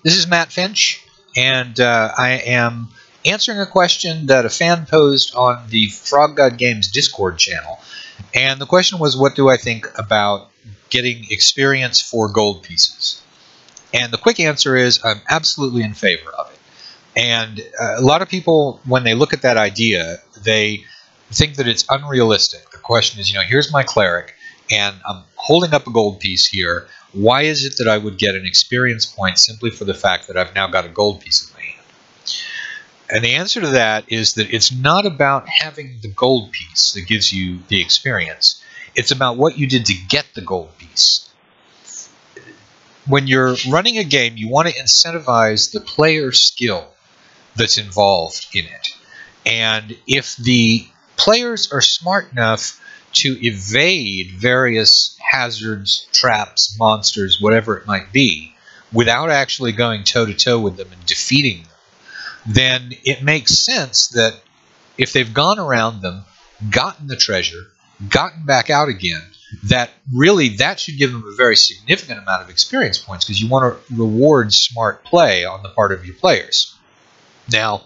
This is Matt Finch, and I am answering a question that a fan posed on the Frog God Games Discord channel. And the question was, what do I think about getting experience for gold pieces? And the quick answer is, I'm absolutely in favor of it. And a lot of people, when they look at that idea, they think that it's unrealistic. The question is, here's my cleric, and I'm holding up a gold piece here. Why is it that I would get an experience point simply for the fact that I've now got a gold piece in my hand? And the answer to that is that it's not about having the gold piece that gives you the experience. It's about what you did to get the gold piece. When you're running a game, you want to incentivize the player skill that's involved in it. And if the players are smart enough to evade various hazards, traps, monsters, whatever it might be, without actually going toe-to-toe with them and defeating them, then it makes sense that if they've gone around them, gotten the treasure, gotten back out again, that should give them a very significant amount of experience points, because you want to reward smart play on the part of your players. Now,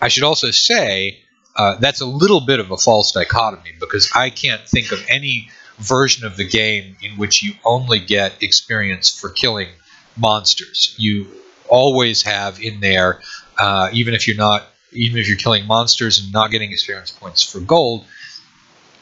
I should also say that's a little bit of a false dichotomy, because I can't think of any version of the game in which you only get experience for killing monsters. You always have in there, even if you're killing monsters and not getting experience points for gold,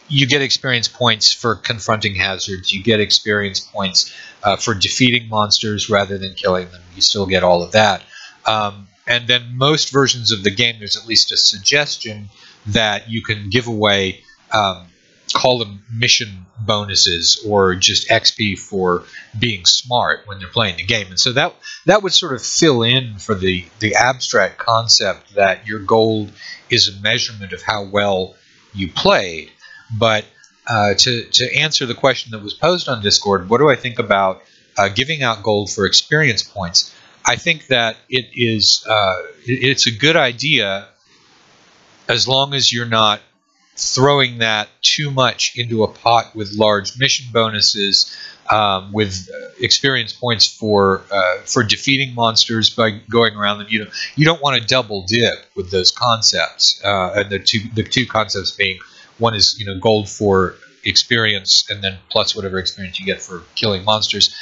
you get experience points for confronting hazards. You get experience points for defeating monsters rather than killing them. You still get all of that. And then most versions of the game, there's at least a suggestion that you can give away, call them mission bonuses, or just XP for being smart when they're playing the game. And so that would sort of fill in for the abstract concept that your gold is a measurement of how well you played. But to answer the question that was posed on Discord, what do I think about giving out gold for experience points? I think that it's a good idea as long as you're not throwing that too much into a pot with large mission bonuses, with experience points for defeating monsters by going around them. You don't want to double dip with those concepts, and the two concepts being, one is gold for experience, and then plus whatever experience you get for killing monsters.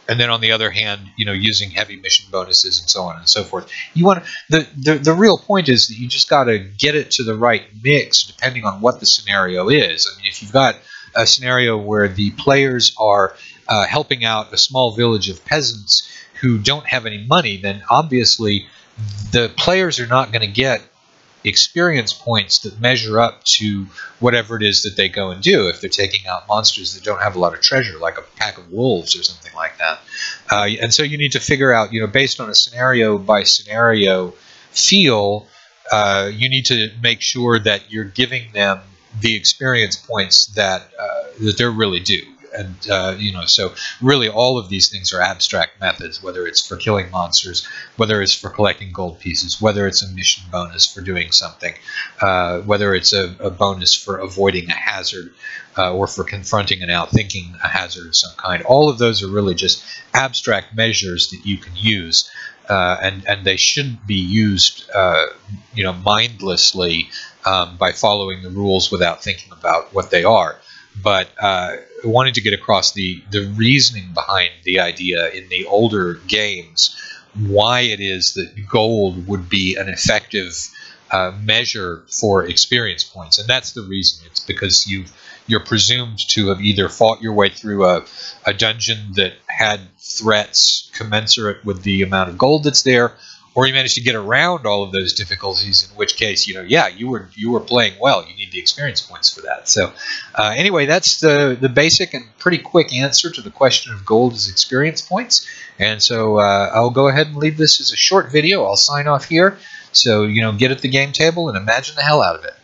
And then on the other hand, using heavy mission bonuses and so on and so forth. You want the real point is that you just got to get it to the right mix depending on what the scenario is. I mean, if you've got a scenario where the players are helping out a small village of peasants who don't have any money, then obviously the players are not going to get experience points that measure up to whatever it is that they go and do if they're taking out monsters that don't have a lot of treasure, like a pack of wolves or something like that. And so you need to figure out, based on a scenario by scenario feel, you need to make sure that you're giving them the experience points that they're really due. And so really all of these things are abstract methods, whether it's for killing monsters, whether it's for collecting gold pieces, whether it's a mission bonus for doing something, whether it's a bonus for avoiding a hazard, or for confronting and outthinking a hazard of some kind. All of those are really just abstract measures that you can use, and they shouldn't be used mindlessly by following the rules without thinking about what they are. But wanted to get across the reasoning behind the idea in the older games, why it is that gold would be an effective measure for experience points. And that's the reason. It's because you're presumed to have either fought your way through a dungeon that had threats commensurate with the amount of gold that's there, or you managed to get around all of those difficulties, in which case, you were playing well. You need the experience points for that. So anyway, that's the basic and pretty quick answer to the question of gold as experience points. And so I'll go ahead and leave this as a short video. I'll sign off here. So, get at the game table and imagine the hell out of it.